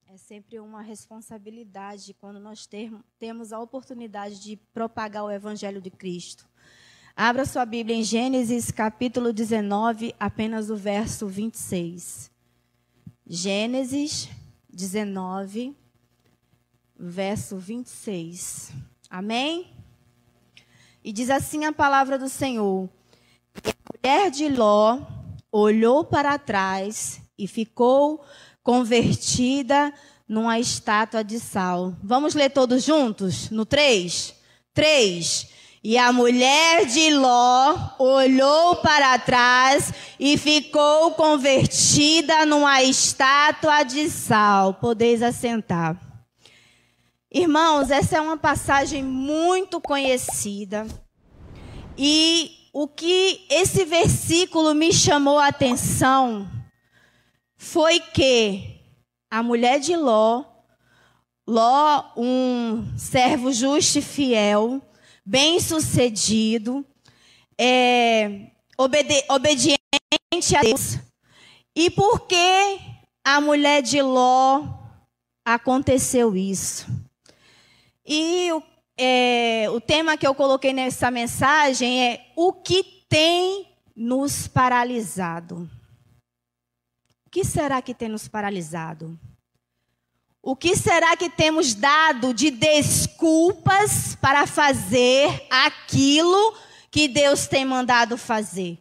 É sempre uma responsabilidade quando nós temos a oportunidade de propagar o Evangelho de Cristo. Abra sua Bíblia em Gênesis, capítulo 19, apenas o verso 26. Gênesis 19, verso 26. Amém? E diz assim a palavra do Senhor: E a mulher de Ló olhou para trás e ficou convertida numa estátua de sal. Vamos ler todos juntos? No 3? 3. E a mulher de Ló olhou para trás e ficou convertida numa estátua de sal. Podeis assentar. Irmãos, essa é uma passagem muito conhecida. E o que esse versículo me chamou a atenção foi que a mulher de Ló, um servo justo e fiel, bem-sucedido, obediente a Deus. E por que a mulher de Ló aconteceu isso? E o tema que eu coloquei nessa mensagem é: o que tem nos paralisado? O que será que tem nos paralisado? O que será que temos dado de desculpas para fazer aquilo que Deus tem mandado fazer?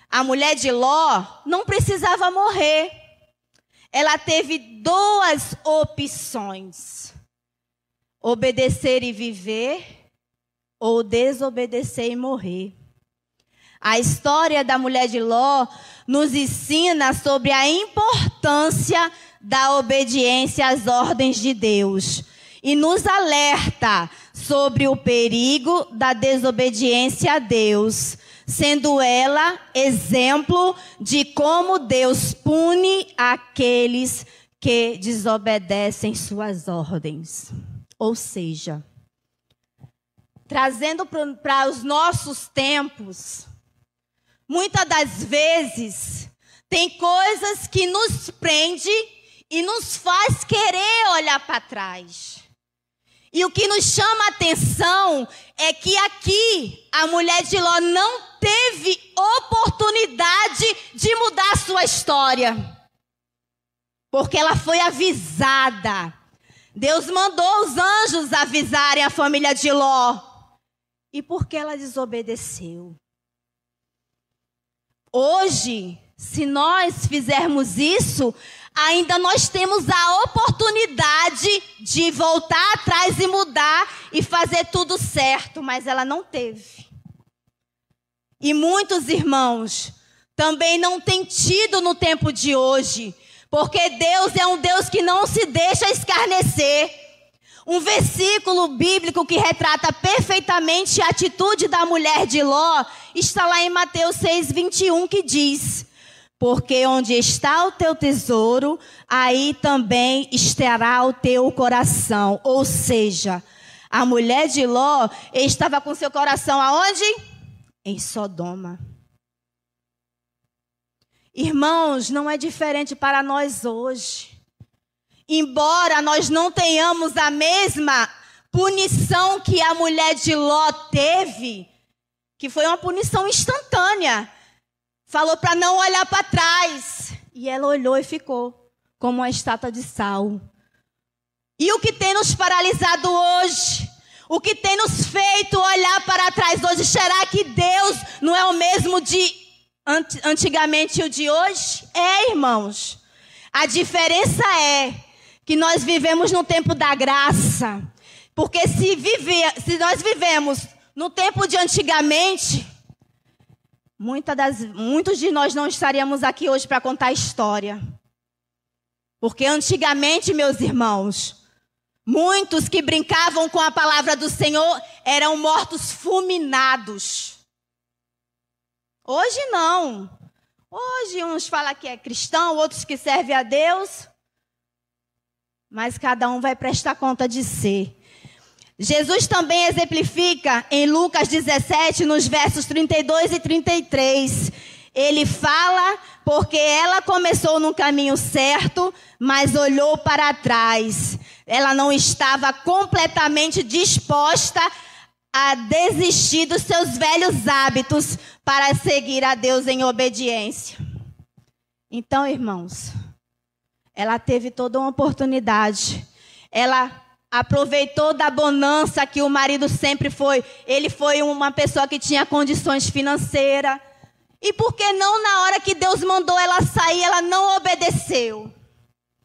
A mulher de Ló não precisava morrer. Ela teve duas opções: obedecer e viver, ou desobedecer e morrer. A história da mulher de Ló nos ensina sobre a importância da obediência às ordens de Deus e nos alerta sobre o perigo da desobediência a Deus, sendo ela exemplo de como Deus pune aqueles que desobedecem suas ordens. Ou seja, trazendo para os nossos tempos, muitas das vezes tem coisas que nos prende e nos faz querer olhar para trás. E o que nos chama a atenção é que aqui a mulher de Ló não teve oportunidade de mudar a sua história, porque ela foi avisada. Deus mandou os anjos avisarem a família de Ló. E por que ela desobedeceu? Hoje, se nós fizermos isso, ainda nós temos a oportunidade de voltar atrás e mudar e fazer tudo certo, mas ela não teve. E muitos irmãos também não têm tido no tempo de hoje, porque Deus é um Deus que não se deixa escarnecer. Um versículo bíblico que retrata perfeitamente a atitude da mulher de Ló está lá em Mateus 6:21, que diz: porque onde está o teu tesouro, aí também estará o teu coração. Ou seja, a mulher de Ló estava com seu coração aonde? Em Sodoma. Irmãos, não é diferente para nós hoje. Embora nós não tenhamos a mesma punição que a mulher de Ló teve, que foi uma punição instantânea. Falou para não olhar para trás. E ela olhou e ficou como uma estátua de sal. E o que tem nos paralisado hoje? O que tem nos feito olhar para trás hoje? Será que Deus não é o mesmo de antigamente e o de hoje? É, irmãos. A diferença é que nós vivemos no tempo da graça. Porque se nós vivemos no tempo de antigamente, muitos de nós não estaríamos aqui hoje para contar a história. Porque antigamente, meus irmãos, muitos que brincavam com a palavra do Senhor eram mortos fulminados. Hoje não. Hoje uns falam que é cristão, outros que servem a Deus. Mas cada um vai prestar conta de si. Jesus também exemplifica em Lucas 17, nos versos 32 e 33. Ele fala porque ela começou no caminho certo, mas olhou para trás. Ela não estava completamente disposta a desistir dos seus velhos hábitos para seguir a Deus em obediência. Então, irmãos, ela teve toda uma oportunidade. Ela aproveitou da bonança que o marido sempre foi. Ele foi uma pessoa que tinha condições financeiras. E por que não, na hora que Deus mandou ela sair, ela não obedeceu?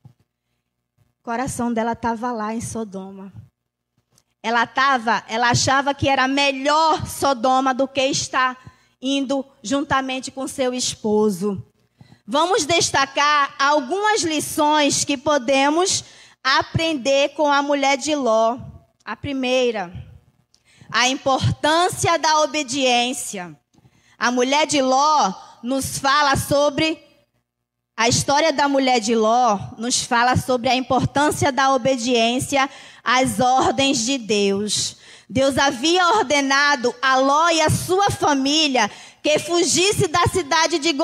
O coração dela estava lá em Sodoma. Ela achava que era melhor Sodoma do que estar indo juntamente com seu esposo. Vamos destacar algumas lições que podemos aprender com a mulher de Ló. A primeira, a importância da obediência. A mulher de Ló nos fala sobre... A história da mulher de Ló nos fala sobre a importância da obediência às ordens de Deus. Deus havia ordenado a Ló e a sua família que fugisse da cidade de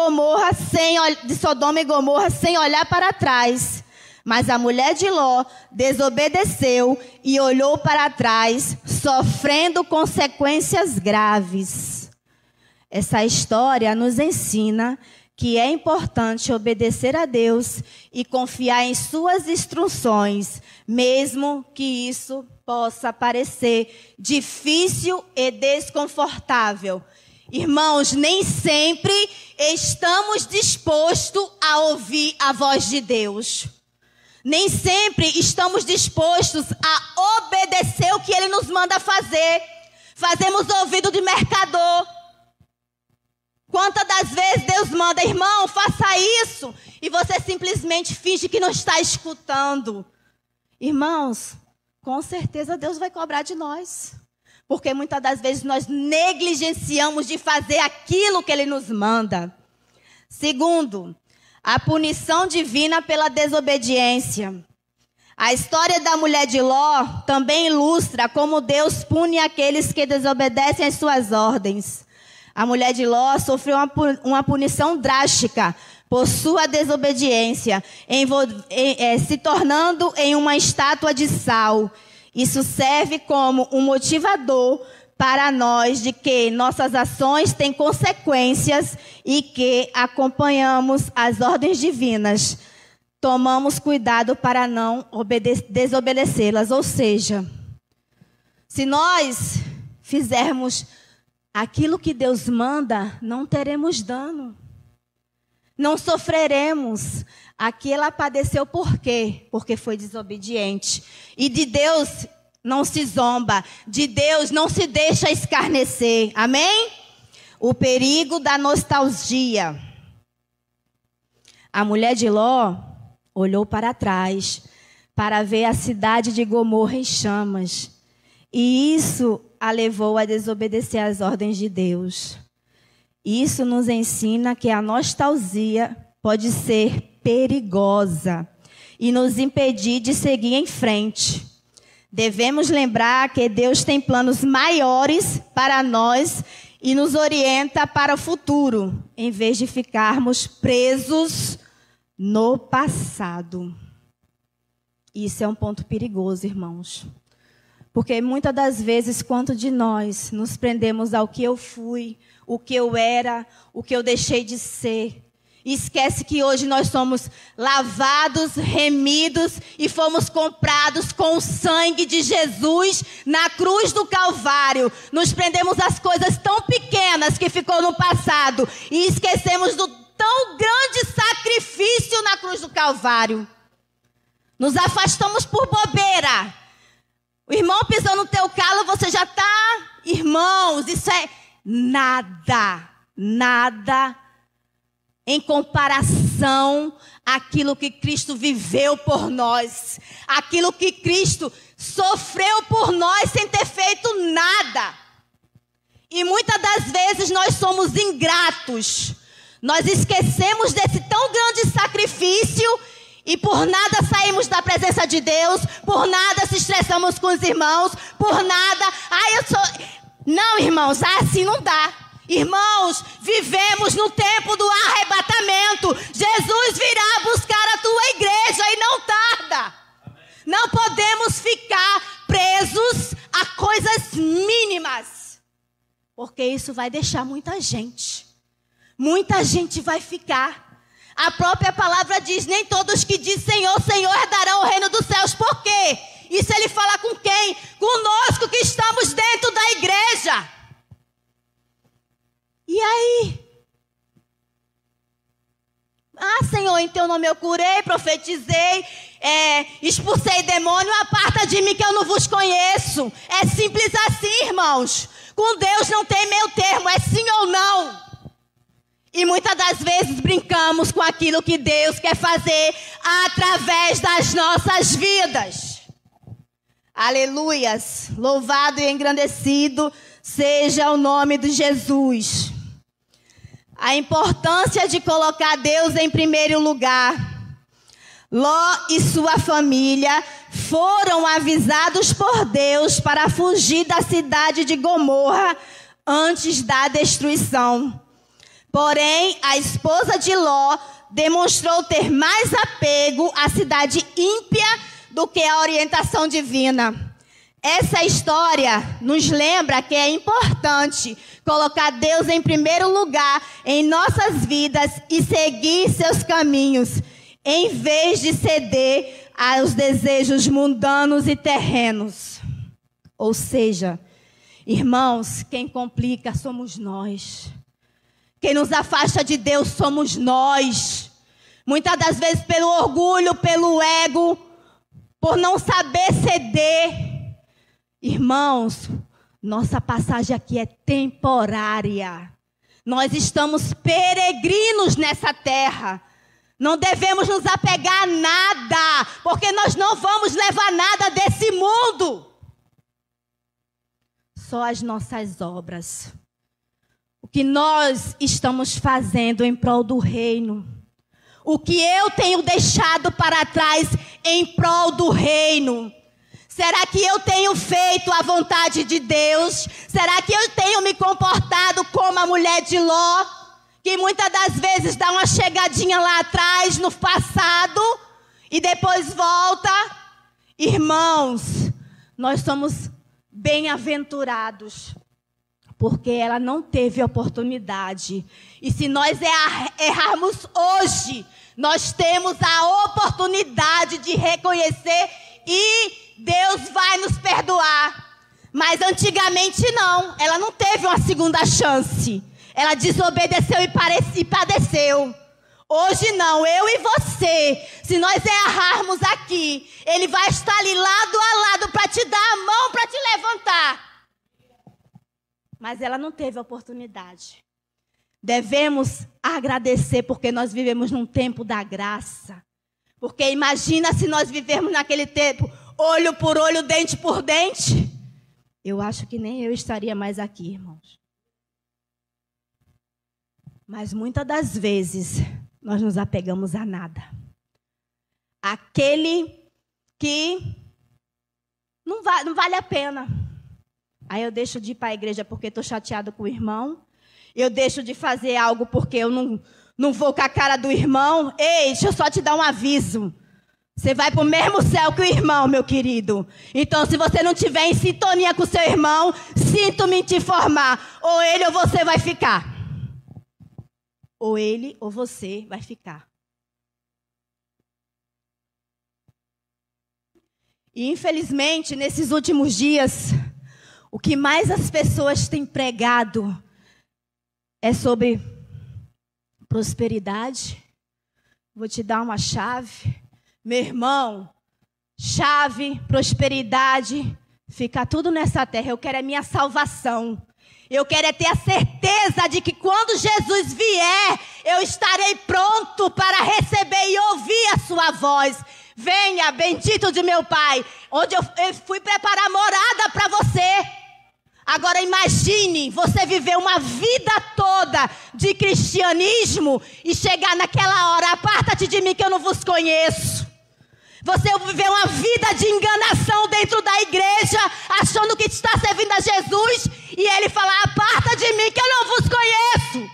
Sodoma e Gomorra sem olhar para trás. Mas a mulher de Ló desobedeceu e olhou para trás, sofrendo consequências graves. Essa história nos ensina que é importante obedecer a Deus e confiar em suas instruções, mesmo que isso possa parecer difícil e desconfortável. Irmãos, nem sempre estamos dispostos a ouvir a voz de Deus. Nem sempre estamos dispostos a obedecer o que Ele nos manda fazer. Fazemos ouvido de mercador. Quantas das vezes Deus manda, irmão, faça isso, e você simplesmente finge que não está escutando. Irmãos, com certeza Deus vai cobrar de nós. Porque muitas das vezes nós negligenciamos de fazer aquilo que Ele nos manda. Segundo, a punição divina pela desobediência. A história da mulher de Ló também ilustra como Deus pune aqueles que desobedecem às suas ordens. A mulher de Ló sofreu uma punição drástica por sua desobediência, se tornando em uma estátua de sal. Isso serve como um motivador para nós de que nossas ações têm consequências e que acompanhamos as ordens divinas. Tomamos cuidado para não desobedecê-las. Ou seja, se nós fizermos aquilo que Deus manda, não teremos dano. Não sofreremos. Aqui ela padeceu por quê? Porque foi desobediente. E de Deus não se zomba. De Deus não se deixa escarnecer. Amém? O perigo da nostalgia. A mulher de Ló olhou para trás para ver a cidade de Gomorra em chamas. E isso a levou a desobedecer às ordens de Deus. Isso nos ensina que a nostalgia pode ser perigosa e nos impedir de seguir em frente. Devemos lembrar que Deus tem planos maiores para nós e nos orienta para o futuro, em vez de ficarmos presos no passado. Isso é um ponto perigoso, irmãos. Porque muitas das vezes, quanto de nós nos prendemos ao que eu fui, o que eu era, o que eu deixei de ser. E esquece que hoje nós somos lavados, remidos e fomos comprados com o sangue de Jesus na cruz do Calvário. Nos prendemos às coisas tão pequenas que ficou no passado e esquecemos do tão grande sacrifício na cruz do Calvário. Nos afastamos por bobeira. O irmão pisou no teu calo, você já está... Irmãos, isso é nada em comparação àquilo que Cristo viveu por nós. Aquilo que Cristo sofreu por nós sem ter feito nada. E muitas das vezes nós somos ingratos. Nós esquecemos desse tão grande sacrifício e por nada saímos da presença de Deus, por nada se estressamos com os irmãos, por nada... Não, irmãos, assim não dá. Irmãos, vivemos no tempo do arrebatamento. Jesus virá buscar a tua igreja e não tarda. Amém. Não podemos ficar presos a coisas mínimas, porque isso vai deixar muita gente. Muita gente vai ficar. A própria palavra diz, nem todos que dizem Senhor, Senhor herdarão o reino dos céus. Por quê? Isso ele fala com quem? Conosco que estamos dentro da igreja. E aí? Ah, Senhor, em teu nome eu curei, profetizei, expulsei demônio, aparta de mim que eu não vos conheço. É simples assim, irmãos. Com Deus não tem meio termo, é sim ou não. E muitas das vezes brincamos com aquilo que Deus quer fazer através das nossas vidas. Aleluias. Louvado e engrandecido seja o nome de Jesus. A importância de colocar Deus em primeiro lugar. Ló e sua família foram avisados por Deus para fugir da cidade de Gomorra antes da destruição. Porém, a esposa de Ló demonstrou ter mais apego à cidade ímpia do que à orientação divina. Essa história nos lembra que é importante colocar Deus em primeiro lugar em nossas vidas e seguir seus caminhos, em vez de ceder aos desejos mundanos e terrenos. Ou seja, irmãos, quem complica somos nós. Quem nos afasta de Deus somos nós. Muitas das vezes pelo orgulho, pelo ego, por não saber ceder. Irmãos, nossa passagem aqui é temporária. Nós estamos peregrinos nessa terra. Não devemos nos apegar a nada, porque nós não vamos levar nada desse mundo. Só as nossas obras. O que nós estamos fazendo em prol do reino. O que eu tenho deixado para trás em prol do reino. Será que eu tenho feito a vontade de Deus? Será que eu tenho me comportado como a mulher de Ló? Que muitas das vezes dá uma chegadinha lá atrás, no passado, e depois volta. Irmãos, nós somos bem-aventurados, porque ela não teve oportunidade. E se nós errarmos hoje, nós temos a oportunidade de reconhecer e Deus vai nos perdoar. Mas antigamente não, ela não teve uma segunda chance. Ela desobedeceu e padeceu. Hoje não, eu e você, se nós errarmos aqui, Ele vai estar ali lado a lado para te dar a mão, para te levantar. Mas ela não teve oportunidade. Devemos agradecer porque nós vivemos num tempo da graça. Porque imagina se nós vivermos naquele tempo, olho por olho, dente por dente. Eu acho que nem eu estaria mais aqui, irmãos. Mas muitas das vezes nós nos apegamos a nada. Aquele que não vale a pena. Aí eu deixo de ir para a igreja porque estou chateado com o irmão. Eu deixo de fazer algo porque eu não vou com a cara do irmão. Ei, deixa eu só te dar um aviso. Você vai para o mesmo céu que o irmão, meu querido. Então, se você não estiver em sintonia com o seu irmão, sinto-me em te informar. Ou ele ou você vai ficar. Ou ele ou você vai ficar. E, infelizmente, nesses últimos dias, o que mais as pessoas têm pregado é sobre prosperidade. Vou te dar uma chave. Meu irmão, chave, prosperidade, fica tudo nessa terra. Eu quero a minha salvação. Eu quero ter a certeza de que quando Jesus vier, eu estarei pronto para receber e ouvir a sua voz. Venha, bendito de meu Pai, onde eu fui preparar morada para você. Agora imagine você viver uma vida toda de cristianismo e chegar naquela hora, aparta-te de mim que eu não vos conheço. Você viver uma vida de enganação dentro da igreja, achando que está servindo a Jesus, e ele falar: aparta de mim que eu não vos conheço.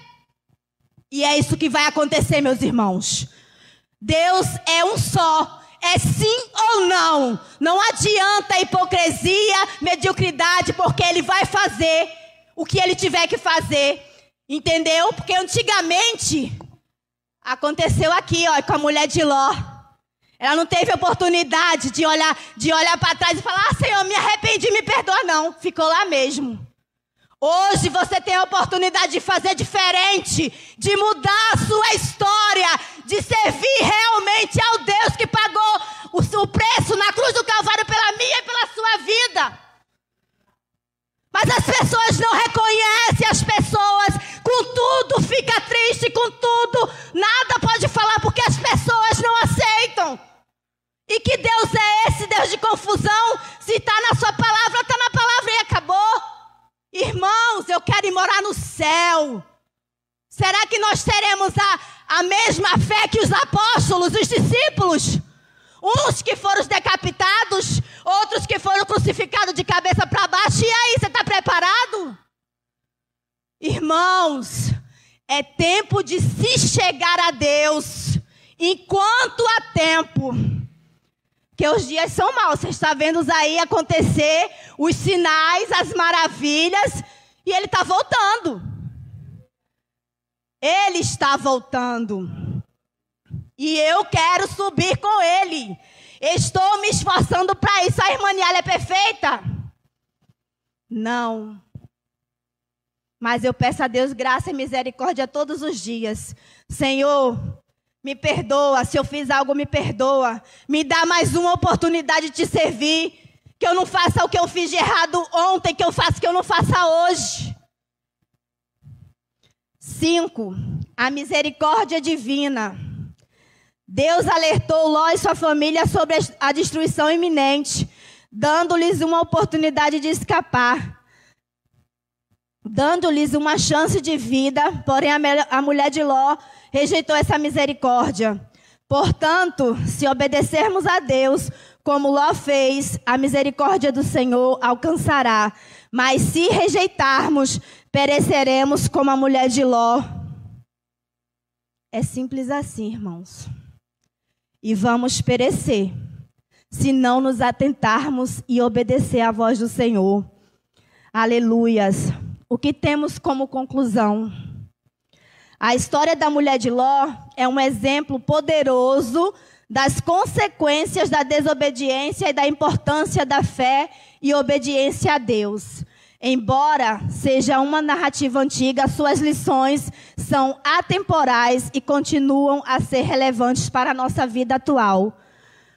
E é isso que vai acontecer, meus irmãos. Deus é um só. É sim ou não. Não adianta hipocrisia, mediocridade, porque ele vai fazer o que ele tiver que fazer. Entendeu? Porque antigamente aconteceu aqui, ó, com a mulher de Ló. Ela não teve oportunidade de olhar para trás e falar: ah, Senhor, me arrependi, me perdoa. Não, ficou lá mesmo. Hoje você tem a oportunidade de fazer diferente, de mudar a sua história, de servir realmente ao Deus que pagou o preço na cruz do Calvário pela minha e pela sua vida. Mas as pessoas não reconhecem as pessoas, com tudo fica triste, com tudo, nada pode falar porque as pessoas não aceitam. E que Deus é esse, Deus de confusão? Se está na sua palavra, está na palavra e acabou. Irmãos, eu quero ir morar no céu. Será que nós teremos a mesma fé que os apóstolos, os discípulos? Uns que foram decapitados, outros que foram crucificados de cabeça para baixo. E aí, você está preparado? Irmãos, é tempo de se chegar a Deus enquanto há tempo. Porque os dias são maus. Você está vendo aí acontecer os sinais, as maravilhas. E ele está voltando. Ele está voltando. E eu quero subir com ele. Estou me esforçando para isso. A irmã Niala é perfeita? Não. Mas eu peço a Deus graça e misericórdia todos os dias. Senhor, me perdoa. Se eu fiz algo, me perdoa. Me dá mais uma oportunidade de te servir. Que eu não faça o que eu fiz de errado ontem, que eu faça o que eu não faça hoje. 5. A misericórdia divina. Deus alertou Ló e sua família sobre a destruição iminente, dando-lhes uma oportunidade de escapar, dando-lhes uma chance de vida, porém a mulher de Ló rejeitou essa misericórdia. Portanto, se obedecermos a Deus, como Ló fez, a misericórdia do Senhor alcançará. Mas se rejeitarmos, pereceremos como a mulher de Ló. É simples assim, irmãos. E vamos perecer, se não nos atentarmos e obedecer à voz do Senhor. Aleluias. O que temos como conclusão? A história da mulher de Ló é um exemplo poderoso das consequências da desobediência e da importância da fé e obediência a Deus. Embora seja uma narrativa antiga, suas lições são atemporais e continuam a ser relevantes para a nossa vida atual.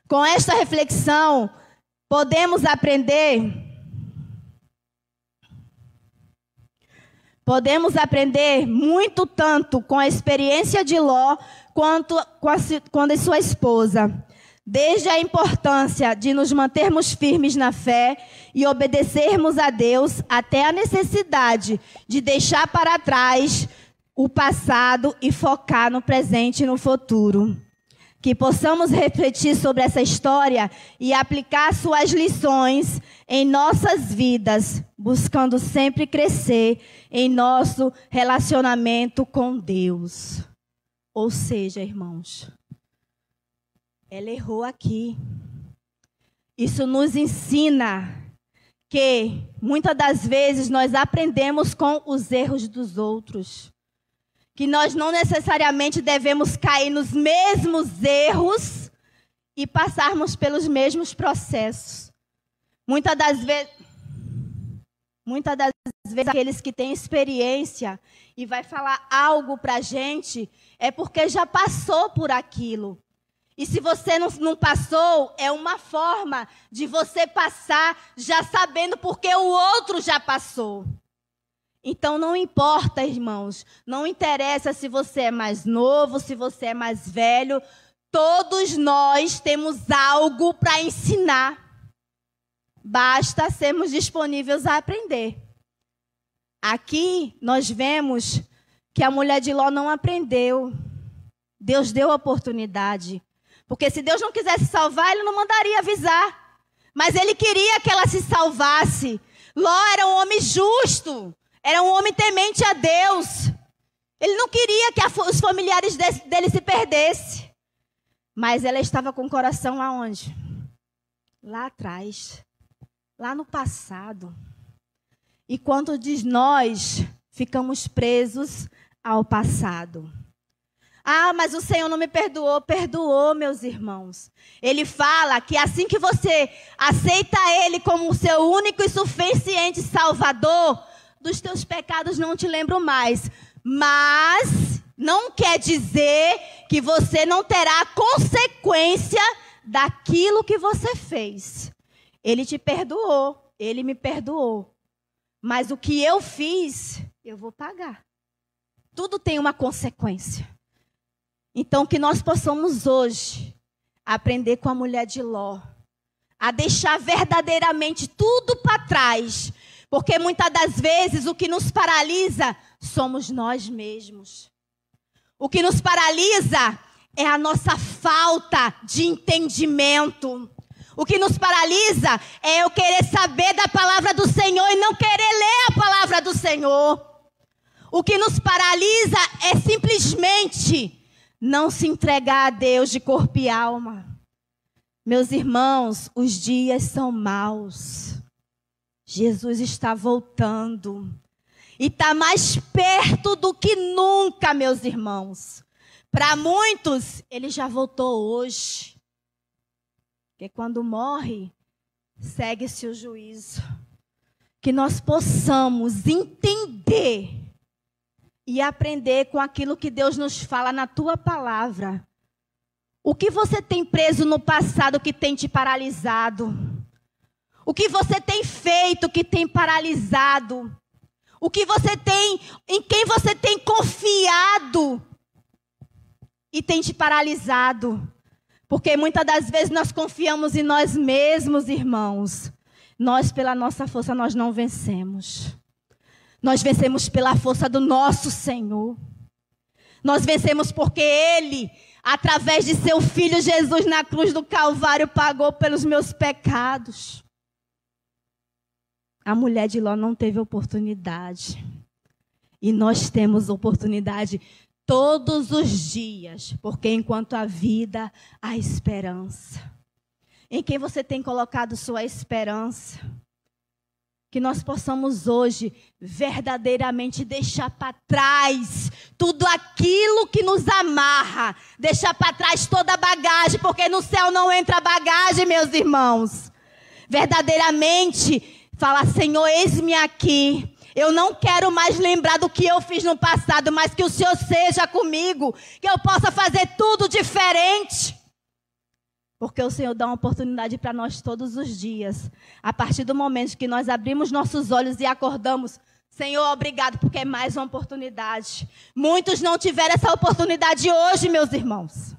Com esta reflexão, podemos aprender muito tanto com a experiência de Ló quanto com a sua esposa. Desde a importância de nos mantermos firmes na fé e obedecermos a Deus, até a necessidade de deixar para trás o passado e focar no presente e no futuro. Que possamos refletir sobre essa história e aplicar suas lições em nossas vidas, buscando sempre crescer em nosso relacionamento com Deus. Ou seja, irmãos, ela errou aqui. Isso nos ensina que muitas das vezes nós aprendemos com os erros dos outros. Que nós não necessariamente devemos cair nos mesmos erros e passarmos pelos mesmos processos. Muitas das vezes aqueles que têm experiência e vai falar algo para a gente é porque já passou por aquilo. E se você não passou, é uma forma de você passar já sabendo porque o outro já passou. Então não importa, irmãos, não interessa se você é mais novo, se você é mais velho, todos nós temos algo para ensinar. Basta sermos disponíveis a aprender. Aqui nós vemos que a mulher de Ló não aprendeu. Deus deu a oportunidade. Porque se Deus não quisesse salvar, ele não mandaria avisar. Mas ele queria que ela se salvasse. Ló era um homem justo, era um homem temente a Deus. Ele não queria que os familiares dele se perdessem. Mas ela estava com o coração aonde? Lá atrás, lá no passado. E quantos de nós ficamos presos ao passado? Ah, mas o Senhor não me perdoou. Perdoou, meus irmãos. Ele fala que assim que você aceita Ele como o seu único e suficiente Salvador, dos teus pecados não te lembro mais. Mas não quer dizer que você não terá consequência daquilo que você fez. Ele te perdoou, Ele me perdoou. Mas o que eu fiz, eu vou pagar. Tudo tem uma consequência. Então, que nós possamos hoje aprender com a mulher de Ló, a deixar verdadeiramente tudo para trás, porque muitas das vezes o que nos paralisa somos nós mesmos. O que nos paralisa é a nossa falta de entendimento. O que nos paralisa é eu querer saber da palavra do Senhor e não querer ler a palavra do Senhor. O que nos paralisa é simplesmente não se entregar a Deus de corpo e alma. Meus irmãos, os dias são maus. Jesus está voltando. E está mais perto do que nunca, meus irmãos. Para muitos, ele já voltou hoje. Porque quando morre, segue-se o juízo. Que nós possamos entender e aprender com aquilo que Deus nos fala na tua palavra. O que você tem preso no passado que tem te paralisado? O que você tem feito que tem paralisado? O que você tem, em quem você tem confiado e tem te paralisado? Porque muitas das vezes nós confiamos em nós mesmos, irmãos. Nós, pela nossa força, nós não vencemos. Nós vencemos pela força do nosso Senhor. Nós vencemos porque Ele, através de seu Filho Jesus na cruz do Calvário, pagou pelos meus pecados. A mulher de Ló não teve oportunidade. E nós temos oportunidade todos os dias, porque enquanto há vida, há esperança. Em quem você tem colocado sua esperança? Que nós possamos hoje verdadeiramente deixar para trás tudo aquilo que nos amarra. Deixar para trás toda a bagagem, porque no céu não entra bagagem, meus irmãos. Verdadeiramente falar, Senhor, eis-me aqui. Eu não quero mais lembrar do que eu fiz no passado, mas que o Senhor seja comigo. Que eu possa fazer tudo diferente. Porque o Senhor dá uma oportunidade para nós todos os dias. A partir do momento que nós abrimos nossos olhos e acordamos, Senhor, obrigado, porque é mais uma oportunidade. Muitos não tiveram essa oportunidade hoje, meus irmãos.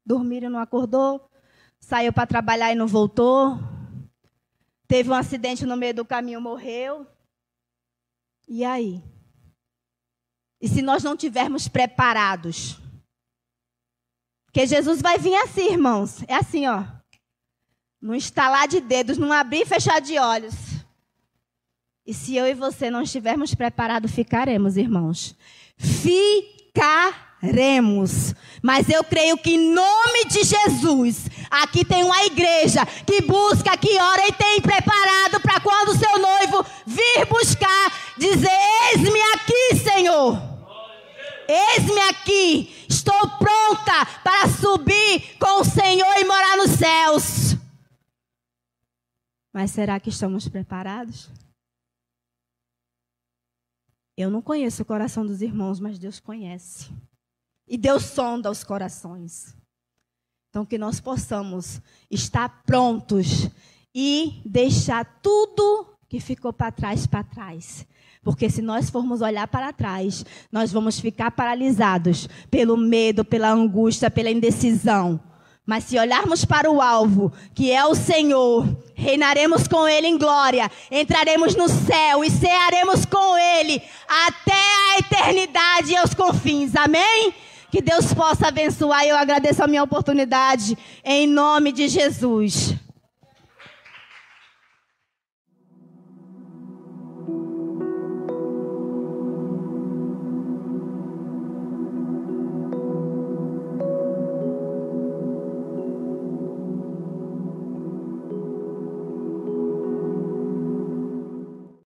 Dormiram e não acordou. Saiu para trabalhar e não voltou. Teve um acidente no meio do caminho, morreu. E aí? E se nós não tivermos preparados? Porque Jesus vai vir assim, irmãos. É assim, ó. Num estalar de dedos, num abrir e fechar de olhos. E se eu e você não estivermos preparados, ficaremos, irmãos. Ficaremos. Mas eu creio que em nome de Jesus, aqui tem uma igreja que busca, que ora e tem preparado para quando o seu noivo vir buscar, dizer, eis-me aqui, Senhor. Eis-me aqui, estou pronta para subir com o Senhor e morar nos céus. Mas será que estamos preparados? Eu não conheço o coração dos irmãos, mas Deus conhece. E Deus sonda os corações. Então que nós possamos estar prontos e deixar tudo que ficou para trás. Porque se nós formos olhar para trás, nós vamos ficar paralisados pelo medo, pela angústia, pela indecisão. Mas se olharmos para o alvo, que é o Senhor, reinaremos com Ele em glória, entraremos no céu e cearemos com Ele até a eternidade e os confins. Amém? Que Deus possa abençoar e eu agradeço a minha oportunidade em nome de Jesus.